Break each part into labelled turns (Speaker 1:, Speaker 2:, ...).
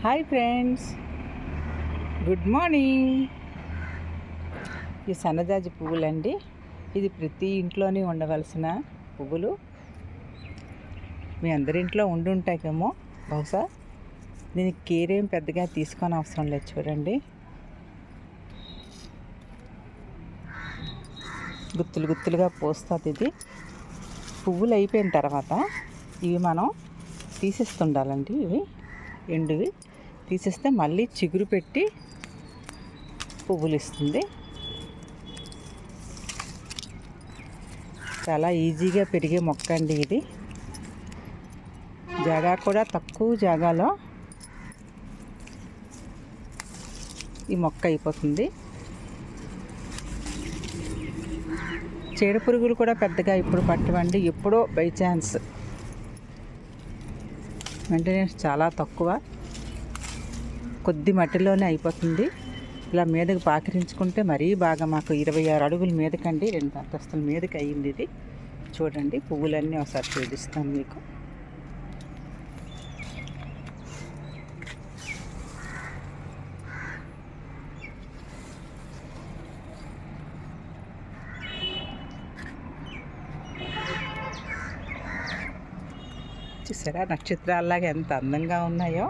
Speaker 1: Hi friends, good morning. ఈ సన్నజాజి పువ్వులండి. ఇది ప్రతి ఇంట్లోనే ఉండవలసిన పువ్వులు. మీ అందరి ఇంట్లో ఉండుంటాయేమో బహుశా. దీనికి కేర్ ఏం పెద్దగా తీసుకొని అవసరం లేదు. చూడండి, గుత్తులు గుత్తులుగా పోస్తుంది. ఇది పువ్వులు అయిపోయిన తర్వాత ఇవి మనం తీసేస్తుండాలండి. ఇవి ఎండువి తీసేస్తే మళ్ళీ చిగురు పెట్టి పువ్వులు ఇస్తుంది. చాలా ఈజీగా పెరిగే మొక్క అండి ఇది. జాగా కూడా తక్కువ జాగాలో ఈ మొక్క అయిపోతుంది. చీడ పురుగులు కూడా పెద్దగా ఇప్పుడు పట్టవండి. ఎప్పుడో బై ఛాన్స్, మెయింటెనెన్స్ చాలా తక్కువ, కొద్ది మట్టిలోనే అయిపోతుంది. ఇలా మీదకి పాకిరించుకుంటే మరీ బాగా మాకు 26 అడుగుల మీదకండి, 2 అంతస్తుల మీదకి అయ్యింది ఇది. చూడండి, పువ్వులన్నీ ఒకసారి చూపిస్తాను మీకు. చూసారా, నక్షత్రాల్లాగా ఎంత అందంగా ఉన్నాయో.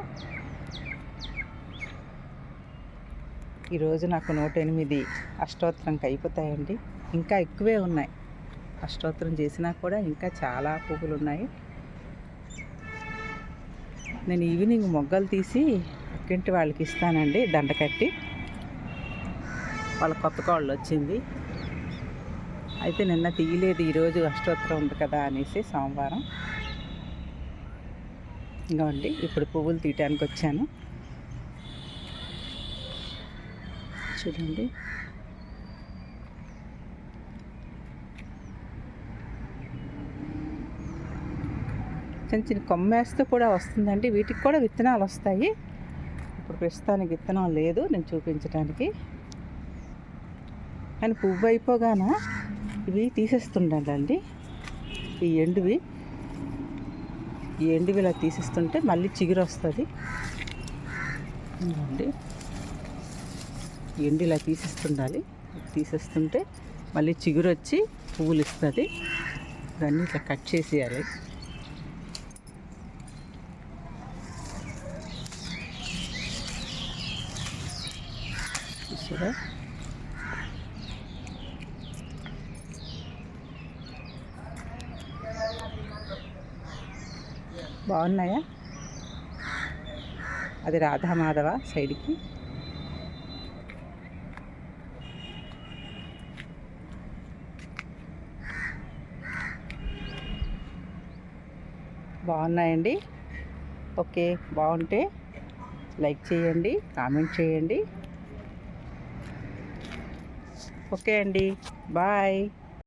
Speaker 1: ఈరోజు నాకు 108 అష్టోత్తరంకి అయిపోతాయండి. ఇంకా ఎక్కువే ఉన్నాయి. అష్టోత్తరం చేసినా కూడా ఇంకా చాలా పువ్వులు ఉన్నాయి. నేను ఈవినింగ్ మొగ్గలు తీసి పక్కింటి వాళ్ళకి ఇస్తానండి, దండ కట్టి. వాళ్ళ కొత్త కోళ్ళు వచ్చింది అయితే నిన్న తీయలేదు. ఈరోజు అష్టోత్తరం ఉంది కదా అనేసి సోమవారం. ఇంకోండి, ఇప్పుడు పువ్వులు తీయటానికి వచ్చాను. చూడండి, చిన్న చిన్న కొమ్మేస్తే కూడా వస్తుందండి. వీటికి కూడా విత్తనాలు వస్తాయి. ఇప్పుడు ప్రస్తుతానికి విత్తనం లేదు నేను చూపించడానికి. కానీ పువ్వు అయిపోగాన ఇవి తీసేస్తుండండి. ఈ ఎండువి ఇలా తీసేస్తుంటే మళ్ళీ చిగురు వస్తుంది అండి. ఎండు ఇలా తీసేస్తుండాలి. తీసేస్తుంటే మళ్ళీ చిగురు వచ్చి పువ్వులు ఇస్తుంది. దాన్ని ఇట్లా కట్ చేసేయాలి. చూసారా, బాగున్నాయా? అది రాధామాధవ సైడ్కి. బాగున్నాయండి. ఓకే, బాగుంటే లైక్ చేయండి, కామెంట్ చేయండి. ఓకే అండి, బాయ్.